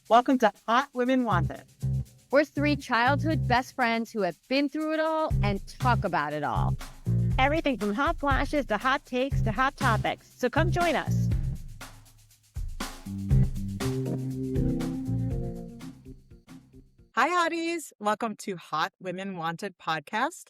Welcome to Hot Women Wanted. We're three childhood best friends who have been through it all and talk about it all. Everything from hot flashes to hot takes to hot topics. So come join us. Hi, Hotties. Welcome to Hot Women Wanted podcast.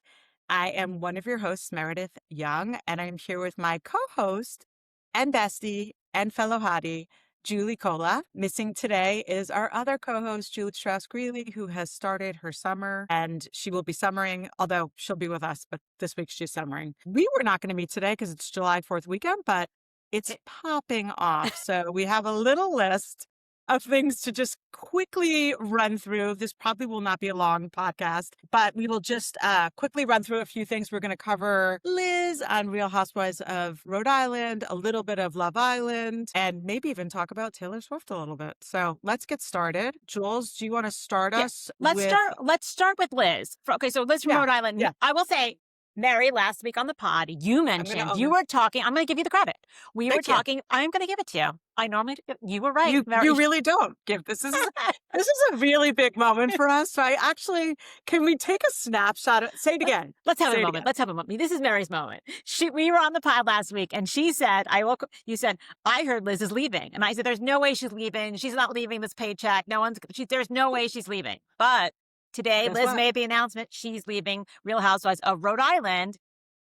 I am one of your hosts, Meredith Young, and I'm here with my co-host and bestie and fellow hottie, Julie Cola. Missing today is our other co-host, Julie Strauss-Greeley, who has started her summer, and she will be summering, although she'll be with us, but this week she's summering. We were not going to meet today because it's July 4th weekend, but it's popping off. So we have a little list of things to just quickly run through. This probably will not be a long podcast, but we will just quickly run through a few things. We're going to cover Liz on Real Housewives of Rhode Island, a little bit of Love Island, and maybe even talk about Taylor Swift a little bit. So let's get started. Jules, do you want to start us? Let's start with Liz. Okay, so Liz from Rhode Island. Yeah. I will say, Mary, last week on the pod, you mentioned you were talking. I'm going to give you the credit. We were talking. I'm going to give it to you. I normally do. You were right. You really don't give this. This is a really big moment for us. So can we take a snapshot? Say it again. Let's have a moment. Let's have a moment. This is Mary's moment. We were on the pod last week, and she said, you said, I heard Liz is leaving. And I said, there's no way she's leaving. She's not leaving this paycheck. There's no way she's leaving. But today, Liz made the announcement she's leaving Real Housewives of Rhode Island.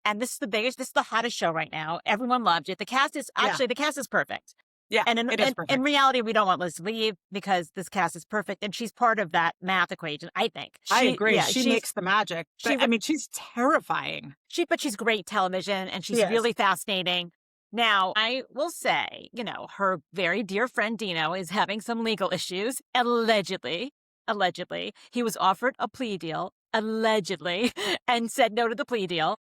And this is the hottest show right now. Everyone loved it. The cast is perfect. Yeah, and in reality, we don't want Liz to leave because this cast is perfect. And she's part of that math equation, I think. I agree. Yeah, she makes the magic. She's terrifying. But she's great television and she's really fascinating. Now, I will say, her very dear friend Dino is having some legal issues, allegedly. He was offered a plea deal, allegedly, and said no to the plea deal.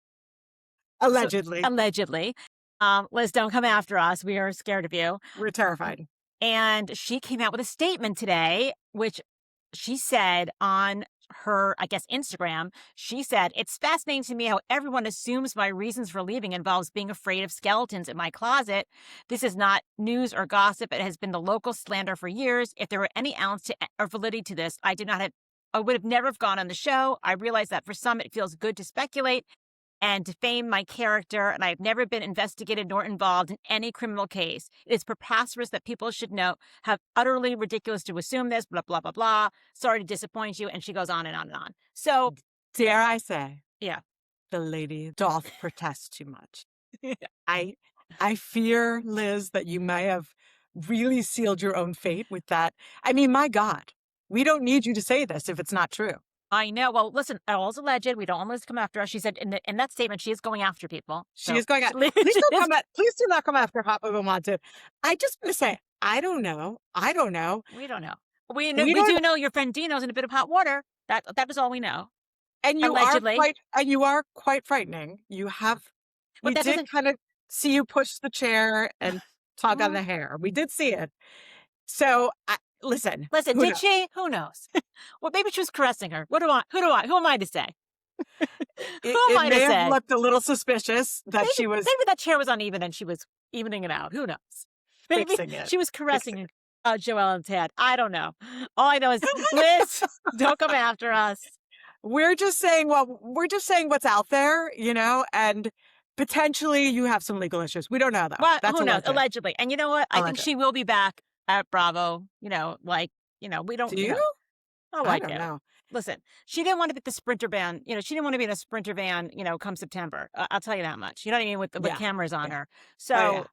Allegedly. Liz, don't come after us. We are scared of you. We're terrified. And she came out with a statement today, which she said on her, Instagram. She said, it's fascinating to me how everyone assumes my reasons for leaving involves being afraid of skeletons in my closet. This is not news or gossip. It has been the local slander for years. If there were any ounce or validity to this, I would have never gone on the show. I realize that for some, it feels good to speculate and defame my character, and I have never been investigated nor involved in any criminal case. It is preposterous that people should have utterly ridiculous to assume this, blah, blah, blah, blah. Sorry to disappoint you. And she goes on and on and on. So, dare I say, yeah, the lady doth protest too much. I fear, Liz, that you may have really sealed your own fate with that. I mean, my God, we don't need you to say this if it's not true. I know. Well, listen, all's alleged. We don't want Liz to come after us. She said in that statement, she is going after people. She is going after. Please do not come after Hot Women Wanted. I just want to say, I don't know. We don't know. We do know your friend Dino's in a bit of hot water. That is all we know. And you allegedly. are quite frightening. You have. We did kind of see you push the chair and tug on the hair. We did see it. So. Listen, did she? Who knows? Well, maybe she was caressing her. Who am I to say? It may have looked a little suspicious that she was. Maybe that chair was uneven and she was evening it out. Who knows? Maybe she was caressing Joelle and Ted. I don't know. All I know is, Liz, don't come after us. We're just saying what's out there, and potentially you have some legal issues. We don't know though. Well, who knows? Allegedly. And you know what? I think she will be back at Bravo, we don't. Do you? I don't know. Listen, she didn't want to be the Sprinter van. She didn't want to be in a Sprinter van. Come September. I'll tell you that much. You know what I mean? With cameras on her. So,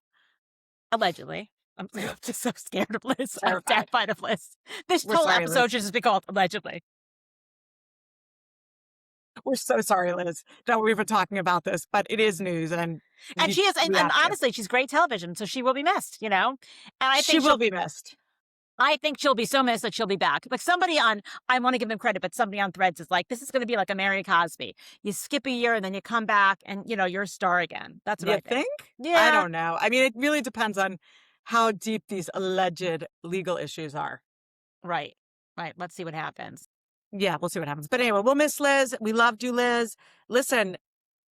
allegedly, I'm just so scared of Liz. I'm terrified of Liz. This whole episode should just be called allegedly. We're so sorry, Liz, that we've been talking about this, but it is news, and she is, and honestly, she's great television, so she will be missed, And I think she will be missed. I think she'll be so missed that she'll be back. Like somebody I want to give them credit, but somebody on Threads is like, this is going to be like a Mary Cosby. You skip a year and then you come back, and you're a star again. That's what I think. Yeah, I don't know. I mean, it really depends on how deep these alleged legal issues are. Right. Let's see what happens. Yeah, we'll see what happens. But anyway, we'll miss Liz. We loved you, Liz. Listen,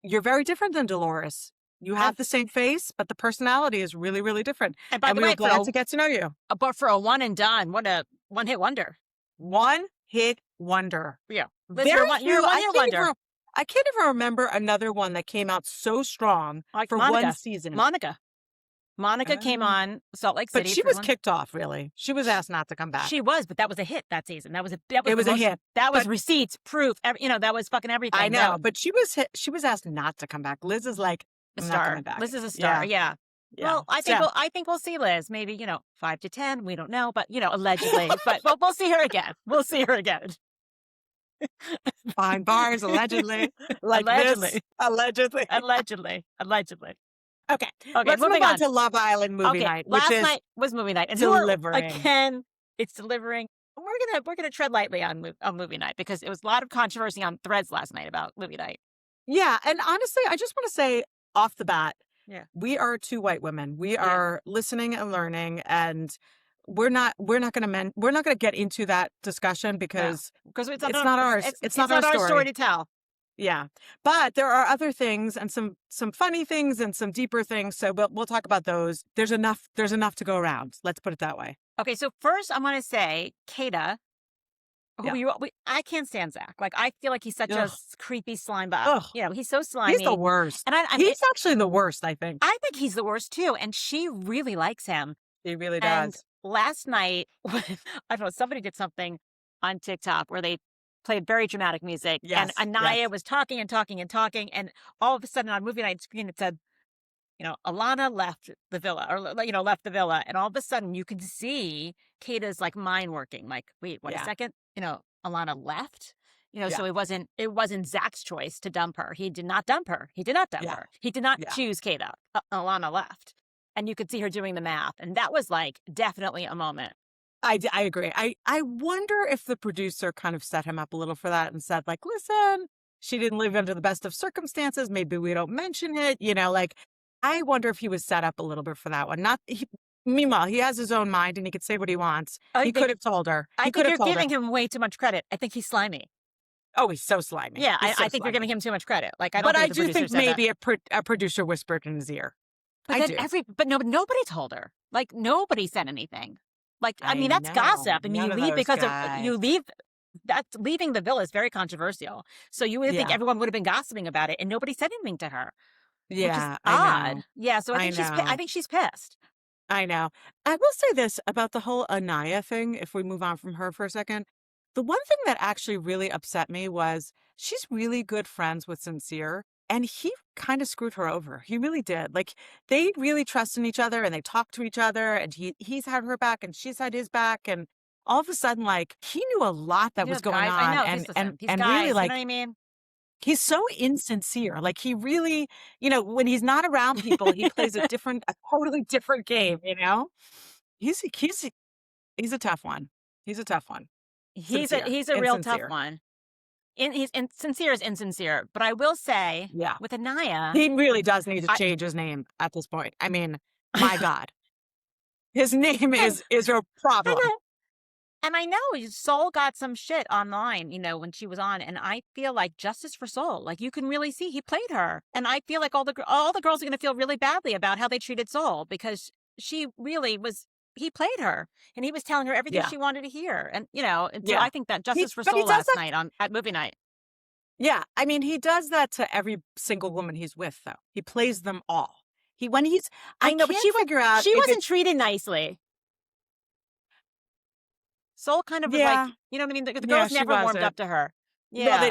you're very different than Dolores. You have the same face, but the personality is really, really different. And by the way, we're glad to get to know you. But for a one and done, what a One-hit wonder. One-hit wonder. Yeah. Very You're a few. one-hit wonder. I can't even remember another one that came out so strong Like for Monica. one season. Monica came on Salt Lake City. But she was kicked off, really. She was asked not to come back. She was, but that was a hit that season. It was a hit. That was receipts, proof. That was fucking everything. I know, but she was asked not to come back. Liz is like a I'm star. not coming back. Liz is a star. Yeah. Well, I think we'll see Liz. Maybe 5 to 10. We don't know, but allegedly. But we'll see her again. We'll see her again. Behind bars, allegedly. Allegedly. Allegedly. Okay, let's move on to Love Island movie night. Last night was movie night, and delivering. Again, it's delivering. We're gonna tread lightly on movie night because it was a lot of controversy on Threads last night about movie night. Yeah, and honestly, I just want to say off the bat, yeah, we are two white women. We are listening and learning, and we're not gonna get into that discussion because it's not ours. It's not our story to tell. Yeah. But there are other things and some funny things and some deeper things. So we'll talk about those. There's enough to go around. Let's put it that way. Okay. So first I want to say Kada, I can't stand Zach. Like, I feel like he's such a creepy slime bug. He's so slimy. He's the worst. And he's actually the worst, I think. I think he's the worst too. And she really likes him. He really does. And last night, I don't know, somebody did something on TikTok where they played very dramatic music. Yes, and Anaya was talking and talking and talking. And all of a sudden on movie night screen, it said, Alana left the villa left the villa. And all of a sudden you can see Kata's like mind working. Like, wait, a second, Alana left, so it wasn't Zach's choice to dump her. He did not dump her. He did not dump her. He did not choose Kata. Alana left. And you could see her doing the math. And that was like definitely a moment. I agree. I wonder if the producer kind of set him up a little for that and said, like, listen, she didn't live under the best of circumstances. Maybe we don't mention it. I wonder if he was set up a little bit for that one. Meanwhile, he has his own mind and he could say what he wants. He could have told her. I think you're giving him way too much credit. I think he's slimy. Oh, he's so slimy. Yeah, I think you're giving him too much credit. Like, I do think maybe a producer whispered in his ear. But nobody told her. Like, nobody said anything. Like, I mean, that's gossip. I mean, you leave because leaving the villa is very controversial. So you would think everyone would have been gossiping about it, and nobody said anything to her. Yeah, odd. Know. Yeah, so I think she's pissed. I know. I will say this about the whole Anaya thing, if we move on from her for a second. The one thing that actually really upset me was she's really good friends with Sincere, and he kind of screwed her over. He really did. Like, they really trust in each other, and they talk to each other, and he's had her back, and she's had his back, and all of a sudden, like, he knew a lot that was going on. I know, and guys, really, like, you know what I mean? He's so insincere. Like, he really, when he's not around people, he plays a totally different game, He's a tough one. He's a tough one. He's a real tough one. Sincere is insincere. But I will say, with Anaya, he really does need to change his name at this point. I mean, my God. His name is a problem. And I know Soul got some shit online, when she was on, and I feel like justice for Soul. Like, you can really see he played her, and I feel like all the girls are going to feel really badly about how they treated Soul because she really was. He played her, and he was telling her everything she wanted to hear, and so I think that justice for Soul last night at movie night. Yeah, I mean, he does that to every single woman he's with, though. He plays them all. I know, but she wasn't treated nicely. Soul kind of was like, you know what I mean? The girls never warmed up to her. Yeah. No, they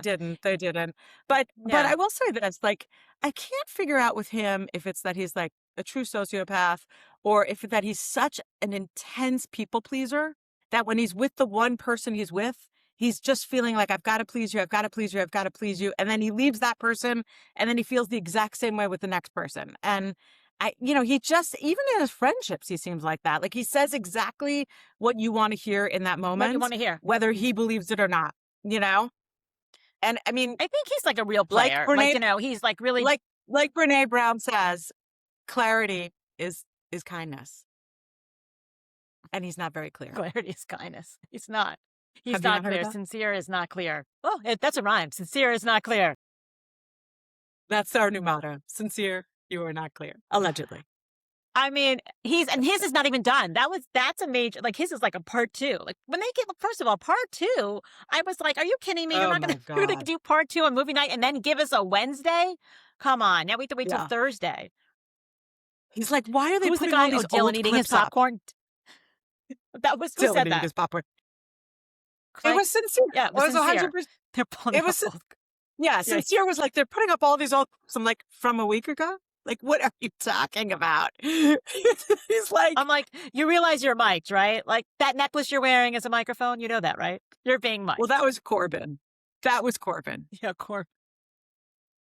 didn't. But I will say this, like, I can't figure out with him if it's that he's like a true sociopath or if that he's such an intense people pleaser that when he's with the one person he's with, he's just feeling like, I've got to please you, I've got to please you, I've got to please you. And then he leaves that person and then he feels the exact same way with the next person. And he just, even in his friendships, he seems like that. Like, he says exactly what you want to hear in that moment. What you want to hear. Whether he believes it or not, And I mean, I think he's like a real player. He's like really. Like Brene Brown says, clarity is kindness. And he's not very clear. Clarity is kindness. He's not. He's not clear. Sincere is not clear. Oh, that's a rhyme. Sincere is not clear. That's our new motto. Sincere, you are not clear. Allegedly. I mean, his is not even done. That's a major, like his is like a part 2. Like when they get, first of all, part 2, I was like, are you kidding me? You're Oh not my going to God. do part 2 on movie night and then give us a Wednesday? Come on. Now we have to wait till Yeah. Thursday. He's like, why are they Who's the putting guy? all these Dylan old eating his clips up? popcorn. That was, who Dylan said eating that? his popcorn. It Like, was sincere. yeah, it was sincere. 100%. They're pulling It was, up old- yeah, sincere was like, they're putting up all these old clips. I'm like, from a week ago? Like, what are you talking about? He's like, I'm like, you realize you're mic'd, right? Like that necklace you're wearing is a microphone. You know that, right? You're being mic'd. well, that was Corbin. That was Corbin. Yeah, Corbin.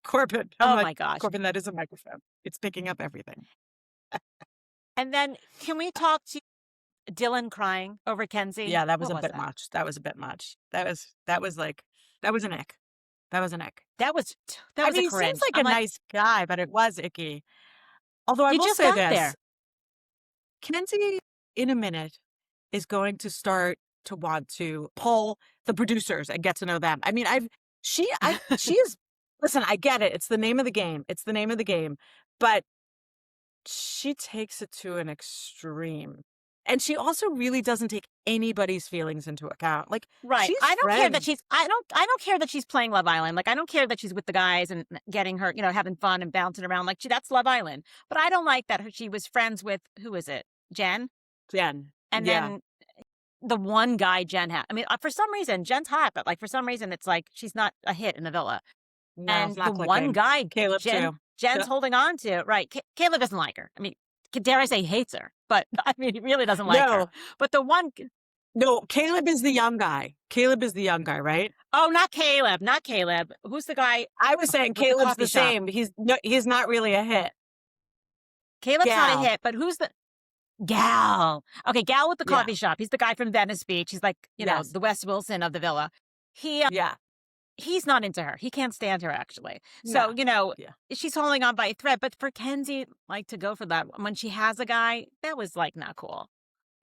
Corbin. Oh I'm like, my gosh. Corbin, that is a microphone. It's picking up everything. And then can we talk to Dylan crying over Kenzie? Yeah, that was What a bit that? much. That was a bit much. That was like, that was an ick. That was an ick. That was I a mean, he cringe. seems like I'm a nice guy, but it was icky. Although I You will just say got this, there. Kenzie, in a minute, is going to start to want to pull the producers and get to know them. I mean, she is, listen, I get it. It's the name of the game. It's the name of the game. But she takes it to an extreme. And she also really doesn't take anybody's feelings into account. Like, Right. she's I don't care that friends. she's I don't care that she's playing Love Island. Like I don't care that she's with the guys and getting her, having fun and bouncing around. Like that's Love Island. But I don't like that she was friends with, who is it? Jen? Jen. And Yeah. then the one guy Jen had. I mean, for some reason Jen's hot, but like for some reason it's like she's not a hit in the villa. No, And it's not the one clicking. guy Caleb too. Jen's holding on to, right? Caleb doesn't like her. I mean, dare I say hates her, but I mean, he really doesn't like her. But the one, No, Caleb is the young guy. Caleb is the young guy, right? oh, not Caleb. Who's the guy? I was saying With the Caleb's coffee the shop. same. He's not really a hit. Caleb's not Gal. a hit, but who's the Gal? Okay, Gal with the Yeah. coffee shop. He's the guy from Venice Beach. He's like, Yes. the Wes Wilson of the villa. Yeah. He's not into her. He can't stand her, actually. So, Yeah. she's holding on by a thread. But for Kenzie, like, to go for that when she has a guy, that was, like, not cool.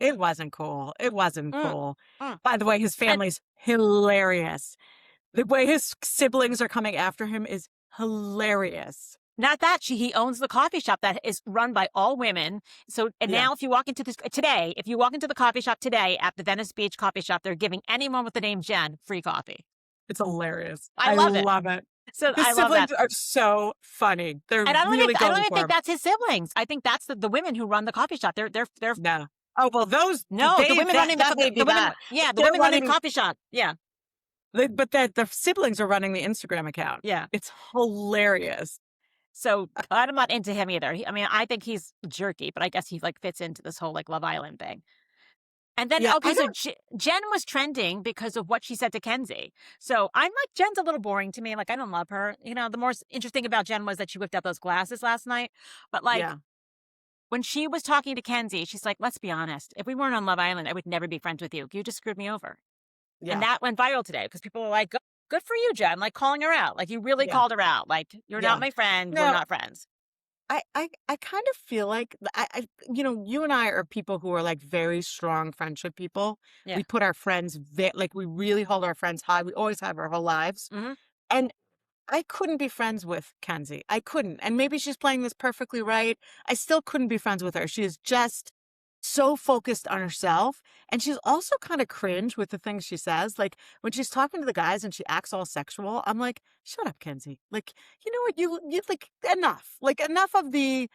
It wasn't cool. It wasn't cool. mm. By the way, his family's hilarious. The way his siblings are coming after him is hilarious. Not that he owns the coffee shop that is run by all women. So, and Yeah. now if you walk into if you walk into the coffee shop today at the Venice Beach coffee shop, they're giving anyone with the name Jen free coffee. It's hilarious. I love it. So So his I love that. siblings are so funny. They're And I don't really even going for think him. that's his siblings. I think that's the women who run the coffee shop. They're No. Oh, well, those. no, the women running the definitely women, that. yeah, the They're women running the running- coffee shop. Yeah, But the siblings are running the Instagram account. yeah. It's hilarious. So I'm not into him either. I think he's jerky, but I guess he like fits into this whole like Love Island thing. And then, Yeah, okay, I so Jen was trending because of what she said to Kenzie. So I'm like, Jen's a little boring to me. Like, I don't love her. The more interesting about Jen was that she whipped out those glasses last night. But like, Yeah. when she was talking to Kenzie, she's like, let's be honest. If we weren't on Love Island, I would never be friends with you. You just screwed me over. Yeah. And that went viral today because people were like, good for you, Jen. Like calling her out. Like you really Yeah. called her out. Like, you're Yeah. not my friend. No. We're not friends. I kind of feel like you and I are people who are like very strong friendship people. Yeah. We put our friends like we really hold our friends high. We always have our whole lives. Mhm. And I couldn't be friends with Kenzie. I couldn't. And maybe she's playing this perfectly right. I still couldn't be friends with her. She is just so focused on herself. And she's also kind of cringe with the things she says. Like when she's talking to the guys and she acts all sexual, I'm like, shut up, Kenzie. Like, you know what? You like enough. Like enough of the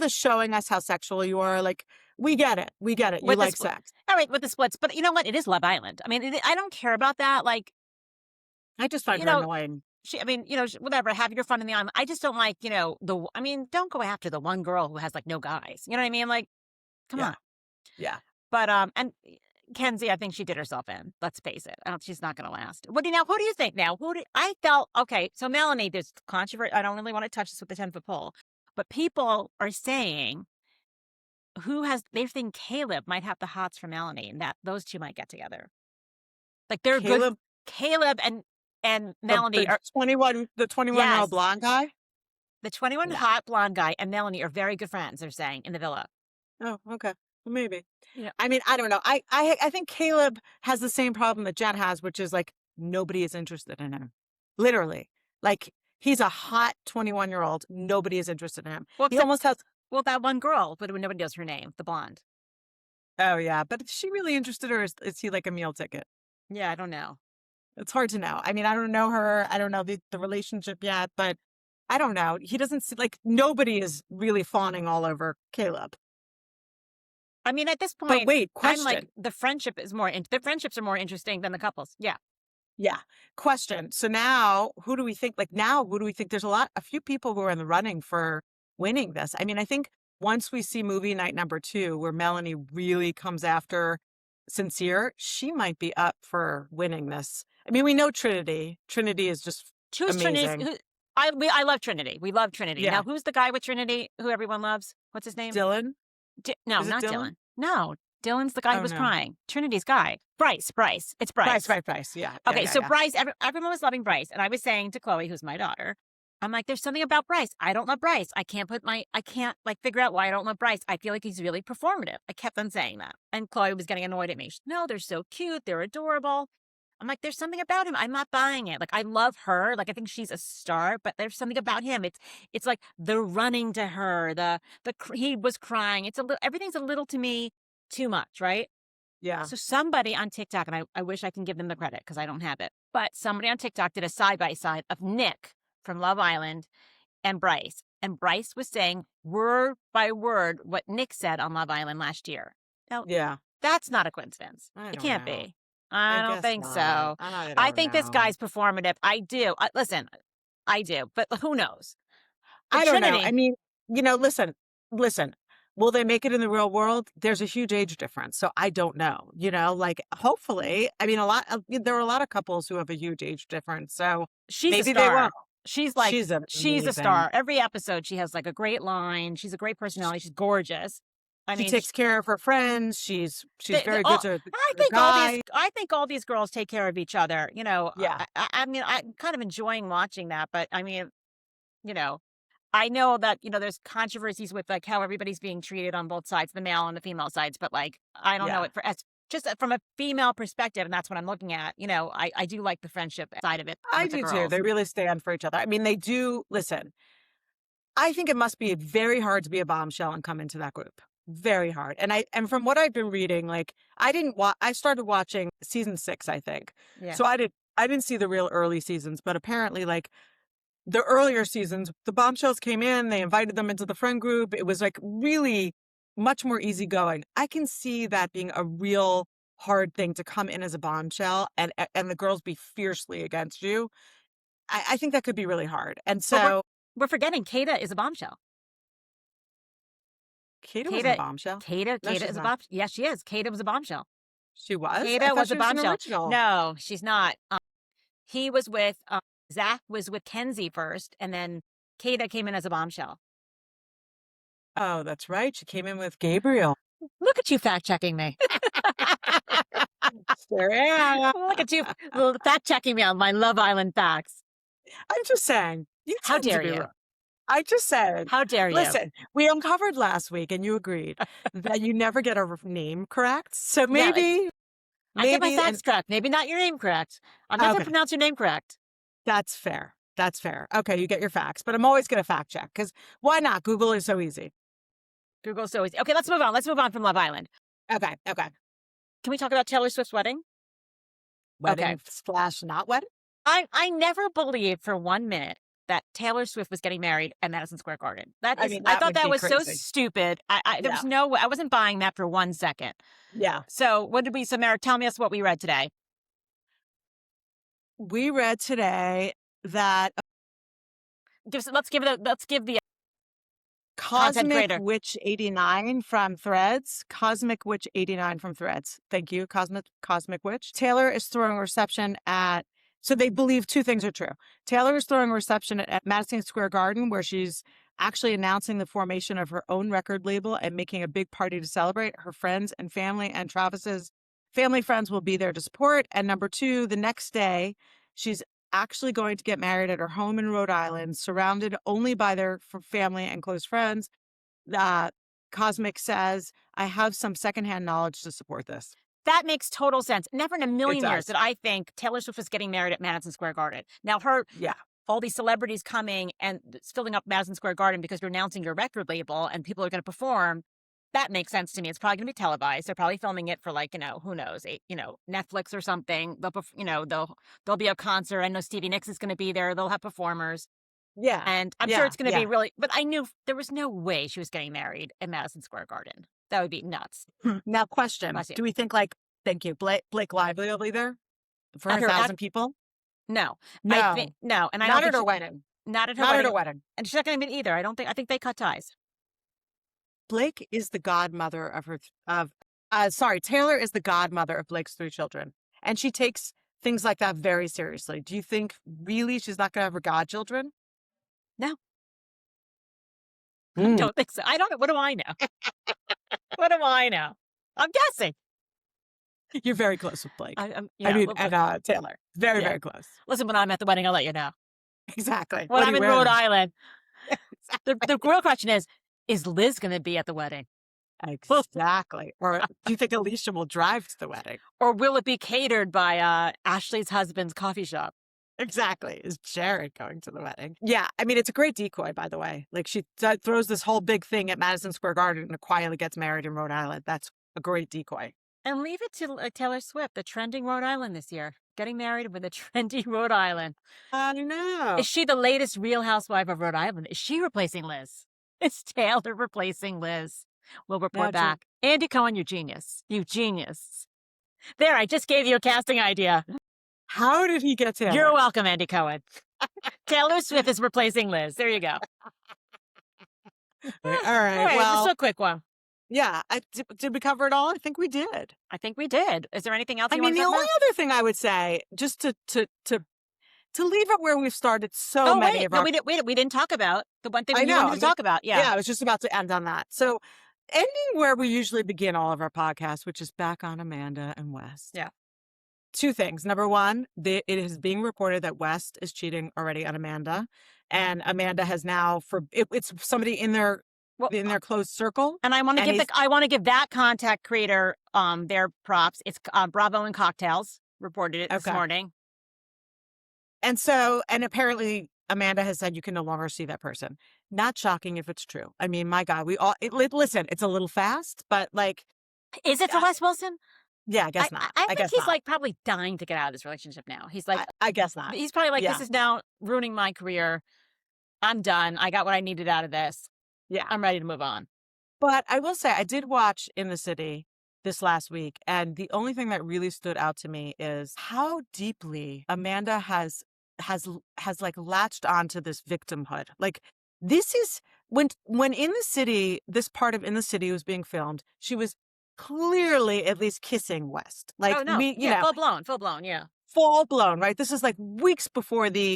showing us how sexual you are. Like, we get it. We get it. You With the like sex. All right, with the splits. But you know what? It is Love Island. I mean, I don't care about that. Like, I just find You her know, annoying. whatever, have your fun in the island. I just don't like, don't go after the one girl who has like no guys. You know what I mean? Like, come Yeah. on. Yeah. But, and Kenzie, I think she did herself in. Let's face it. She's not going to last. Who do you think now? I felt, okay, so Melanie, there's controversy. I don't really want to touch this with the 10-foot pole, but people are saying they think Caleb might have the hots for Melanie and that those two might get together. Like they're good. Caleb and Melanie are 21, the 21-year-old Yes. blonde guy. the 21 Yeah. hot blonde guy and Melanie are very good friends, they're saying, in the villa. Oh, okay. Well, maybe. Yeah. I mean, I don't know. I think Caleb has the same problem that Jen has, which is like nobody is interested in him. Literally. Like he's a hot 21-year-old. Nobody is interested in him. Well, He almost has Well, that one girl, but nobody knows her name, the blonde. Oh, yeah. But is she really interested, or is he like a meal ticket? Yeah, I don't know. It's hard to know. I mean, I don't know her. I don't know the relationship yet, but I don't know. He doesn't see, like, nobody is really fawning all over Caleb. I mean, at this But point, wait, I'm question. like, the friendships are more interesting than the couples. Yeah. Yeah. Question. So now who do we think, there's a few people who are in the running for winning this? I mean, I think once we see movie night number 2, where Melanie really comes after Sincere, she might be up for winning this. I mean, we know Trinity. Trinity is just Who's Trinity? amazing. I love Trinity. We love Trinity. Yeah. Now, who's the guy with Trinity who everyone loves? What's his name? Dylan? No, Is it not Dylan? Dylan. No, Dylan's the guy who was no. crying. Trinity's guy. Bryce. It's Bryce. Bryce. Yeah. Okay, yeah, so yeah. Bryce, everyone was loving Bryce. And I was saying to Chloe, who's my daughter, I'm like, there's something about Bryce. I don't love Bryce. I can't figure out why I don't love Bryce. I feel like he's really performative. I kept on saying that. And Chloe was getting annoyed at me. She's, no, they're so cute. They're adorable. I'm like, there's something about him. I'm not buying it. Like, I love her. Like, I think she's a star, but there's something about him. It's like the running to her, he was crying. Everything's a little, to me, too much, right? Yeah. So somebody on TikTok, and I wish I can give them the credit because I don't have it, but somebody on TikTok did a side-by-side of Nick from Love Island and Bryce. And Bryce was saying word by word what Nick said on Love Island last year. Now, Yeah. that's not a coincidence. It can't be. I don't think so. I think this guy's performative. I do. Listen, I do. But who knows? I don't know. I mean, listen. Will they make it in the real world? There's a huge age difference. So I don't know, hopefully. I mean, there are a lot of couples who have a huge age difference. So she's maybe they won't. She's a star. Every episode, she has like a great line. She's a great personality. She's gorgeous. She takes care of her friends. She's very good to I think all these girls take care of each other. Yeah. I mean, I'm kind of enjoying watching that, but I mean, I know that, there's controversies with like how everybody's being treated on both sides, the male and the female sides, but like, I don't know it just from a female perspective. And that's what I'm looking at. I do like the friendship side of it. I do too. They really stand for each other. I mean, they do. Listen, I think it must be very hard to be a bombshell and come into that group. Very hard. And from what I've been reading, like I started watching season 6, I think. Yeah. So I didn't see the real early seasons, but apparently like the earlier seasons, the bombshells came in, they invited them into the friend group. It was like really much more easygoing. I can see that being a real hard thing to come in as a bombshell and the girls be fiercely against you. I think that could be really hard. And so we're forgetting Kata is a bombshell. Kata was a bombshell. Kata is a bombshell. Yes, she is. Kata was a bombshell. She was? Kata was a bombshell. No, she's not. He was with Zach was with Kenzie first, and then Kata came in as a bombshell. Oh, that's right. She came in with Gabriel. Look at you fact-checking me. Sure am. Look at you fact-checking me on my Love Island facts. I'm just saying. How dare you? I just said. How dare you? Listen, we uncovered last week, and you agreed that you never get a name correct. So maybe... I get my facts correct. Maybe not your name correct. I'm not going to pronounce your name correct. That's fair. Okay, you get your facts, but I'm always going to fact check because why not? Google is so easy. Google's so easy. Okay, let's move on. Let's move on from Love Island. Okay. Can we talk about Taylor Swift's wedding? Wedding / not wedding? I never believed for 1 minute that Taylor Swift was getting married at Madison Square Garden. I thought that was crazy. so stupid. There was no way. I wasn't buying that for 1 second. Yeah. So Samara, tell me what we read today. We read today that let's give the Cosmic Witch 89 from Threads. Cosmic Witch 89 from Threads. Thank you, Cosmic Witch. Taylor is throwing a reception at. So they believe 2 things are true. Taylor is throwing a reception at Madison Square Garden where she's actually announcing the formation of her own record label and making a big party to celebrate. Her friends and family and Travis's family friends will be there to support. And number 2, the next day, she's actually going to get married at her home in Rhode Island, surrounded only by their family and close friends. Cosmic says, I have some secondhand knowledge to support this. That makes total sense. Never in a million years did I think Taylor Swift was getting married at Madison Square Garden. Now, all these celebrities coming and it's filling up Madison Square Garden because you're announcing your record label and people are going to perform. That makes sense to me. It's probably going to be televised. They're probably filming it for like, who knows, Netflix or something. There'll be a concert. I know Stevie Nicks is going to be there. They'll have performers. Yeah. And I'm sure it's going to be really, but I knew there was no way she was getting married at Madison Square Garden. That would be nuts. Now, question. Do we think thank you, Blake Lively will be there for 1,000 people? No. No. No. And I not don't at her wedding. Not at her wedding. And she's not going to meet either. I think they cut ties. Blake is the godmother Taylor is the godmother of Blake's 3 children. And she takes things like that very seriously. Do you think really she's not going to have her godchildren? No. I don't think so. I don't know. What do I know? What do I know? I'm guessing. You're very close with Blake. And Taylor. Very, very close. Listen, when I'm at the wedding, I'll let you know. Exactly. When I'm in Rhode Island. The real question is Liz going to be at the wedding? Exactly. Or do you think Alicia will drive to the wedding? Or will it be catered by Ashley's husband's coffee shop? Exactly. Is Jared going to the wedding? Yeah. I mean, it's a great decoy, by the way. Like she throws this whole big thing at Madison Square Garden and quietly gets married in Rhode Island. That's a great decoy. And leave it to Taylor Swift, the trending Rhode Island this year. Getting married with a trendy Rhode Island. I know. Is she the latest Real Housewife of Rhode Island? Is she replacing Liz? Is Taylor replacing Liz? We'll report back. Andy Cohen, you genius. You genius. There, I just gave you a casting idea. How did he get Taylor? You're welcome, Andy Cohen. Taylor Swift is replacing Liz. There you go. All right. Well, just a quick one. Yeah. Did we cover it all? I think we did. I think we did. Is there anything else you want to talk about? The only other thing I would say, just to leave it where we've started many of our... we didn't talk about the one thing we wanted to talk about. Yeah. I was just about to end on that. So ending where we usually begin all of our podcasts, which is back on Amanda and West. Yeah. 2 things. Number one, it is being reported that West is cheating already on Amanda. And Amanda has now, it's somebody in their closed circle. And I want to give that contact creator their props. It's Bravo and Cocktails reported it this morning. And apparently Amanda has said you can no longer see that person. Not shocking if it's true. I mean, my God, listen, it's a little fast, but like. Is it Celeste Wilson? Yeah, I guess not. I think he's like probably dying to get out of this relationship now. He's like, I guess not. He's probably like, this is now ruining my career. I'm done. I got what I needed out of this. Yeah. I'm ready to move on. But I will say, I did watch In the City this last week. And the only thing that really stood out to me is how deeply Amanda has like latched onto this victimhood. Like this is when In the City, this part of In the City was being filmed, she was clearly at least kissing West. Like, full blown. Yeah. Full blown, right? This is like weeks before the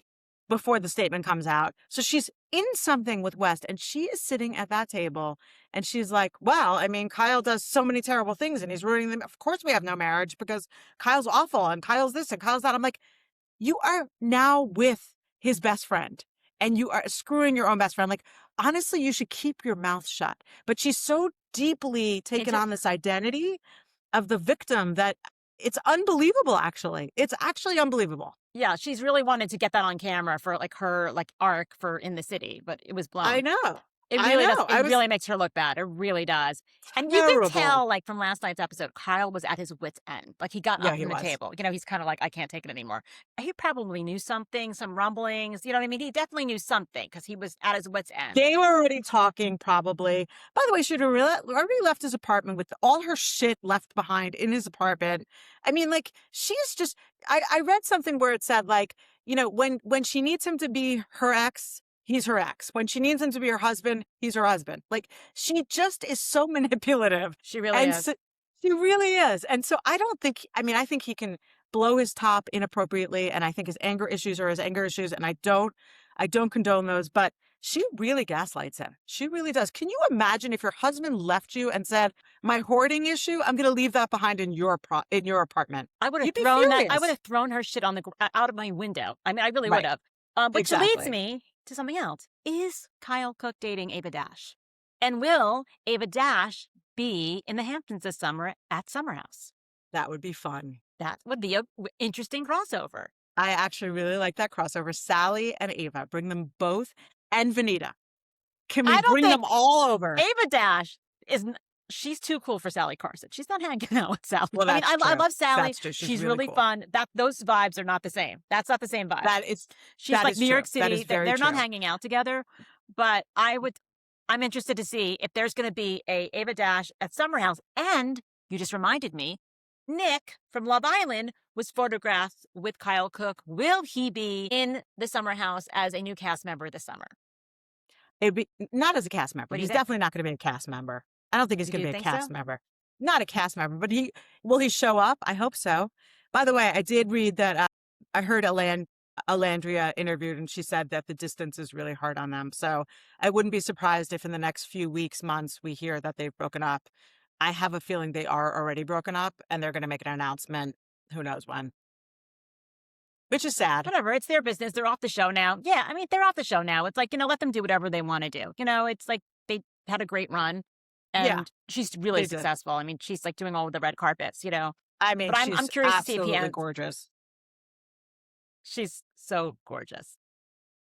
statement comes out. So she's in something with West and she is sitting at that table and she's like, well, I mean, Kyle does so many terrible things and he's ruining them. Of course we have no marriage because Kyle's awful and Kyle's this and Kyle's that. I'm like, you are now with his best friend and you are screwing your own best friend. Like, honestly, you should keep your mouth shut. But she's so deeply taken on this identity of the victim that it's unbelievable, actually. It's actually unbelievable. Yeah, she's really wanted to get that on camera for like her arc for In the City, but it was blown. I know. It really does. It really makes her look bad. It really does. And you can tell, like, from last night's episode, Kyle was at his wit's end. Like, he got up from the table. He's kind of like, I can't take it anymore. He probably knew something, some rumblings. You know what I mean? He definitely knew something because he was at his wit's end. They were already talking, probably. By the way, she'd already left his apartment with all her shit left behind in his apartment. I mean, like, she's just... I read something where it said, like, when she needs him to be her ex... he's her ex. When she needs him to be her husband, he's her husband. Like, she just is so manipulative. She really is. She really is. And so I think he can blow his top inappropriately. And I think his anger issues are his anger issues. And I don't condone those. But she really gaslights him. She really does. Can you imagine if your husband left you and said, my hoarding issue, I'm going to leave that behind in your apartment? I would have thrown her shit out of my window. I mean, I really would have. Which leads me to something else. Is Kyle Cook dating Ava Dash? And will Ava Dash be in the Hamptons this summer at Summer House? That would be fun. That would be an interesting crossover. I actually really like that crossover. Sally and Ava, bring them both, and Vanita. Can we I don't bring think them all over? Ava Dash she's too cool for Sally Carson. She's not hanging out with Sally. Well, I mean, that's I true. love Sally. That's true. She's really really cool. fun. Those vibes are not the same. That's not the same vibe. She's that like is New true. York That is City. very They're not true. hanging out together. But I'm interested to see if there's going to be a Ava Dash at Summer House. And you just reminded me, Nick from Love Island was photographed with Kyle Cook. Will he be in the Summer House as a new cast member this summer? It'd be not as a cast member. What do you He's think? definitely not going to be a cast member. I don't think he's You going to do be a think cast so? member. Not a cast member, but will he show up? I hope so. By the way, I did read that I heard Alandria interviewed, and she said that the distance is really hard on them. So I wouldn't be surprised if in the next few weeks, months, we hear that they've broken up. I have a feeling they are already broken up, and they're going to make an announcement. Who knows when? Which is sad. Whatever, it's their business. They're off the show now. Yeah, I mean, they're off the show now. It's like, let them do whatever they want to do. It's like they had a great run, and Yeah, she's really they did. successful. I mean, she's like doing all of the red carpets, I mean, But she's I'm curious to see if he absolutely ends. gorgeous. She's so gorgeous.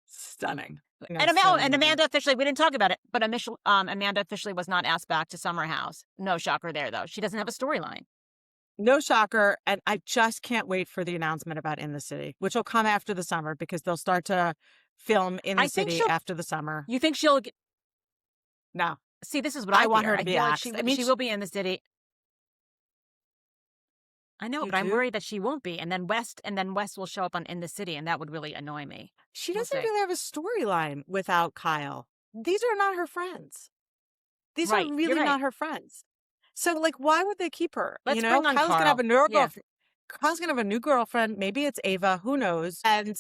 Stunning. And Amanda officially, we didn't talk about it, but Amanda officially was not asked back to Summer House. No shocker there, though. She doesn't have a storyline. No shocker. And I just can't wait for the announcement about In the City, which will come after the summer because they'll start to film In the City after the summer. You think she'll get... No. See, this is what I want fear. her to be feel asked. like she will be In the City. I know, but I'm worried that she won't be. And then West will show up on In the City, and that would really annoy me. She doesn't really have a storyline without Kyle. These are not her friends. These are really not her friends. So, like, why would they keep her? Let's bring on Kyle's gonna have a new girlfriend. Yeah. Kyle's gonna have a new girlfriend. Maybe it's Ava. Who knows? And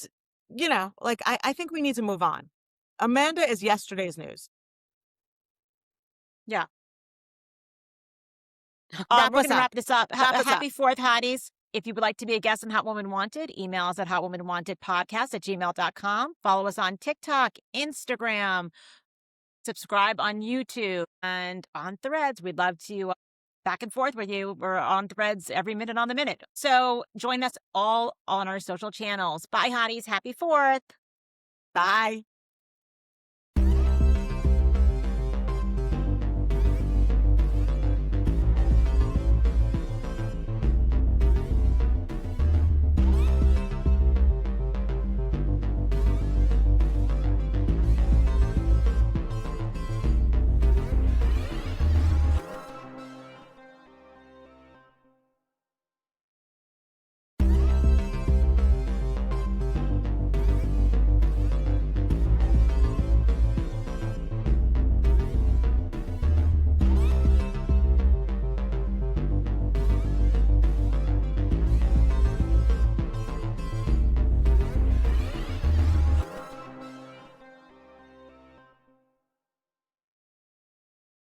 I think we need to move on. Amanda is yesterday's news. Yeah. We're going to wrap this up. Happy 4th, Hotties. If you would like to be a guest on Hot Woman Wanted, email us at hotwomanwantedpodcast@gmail.com. Follow us on TikTok, Instagram, subscribe on YouTube, and on Threads. We'd love to back and forth with you. We're on Threads every minute on the minute. So join us all on our social channels. Bye, Hotties. Happy 4th. Bye.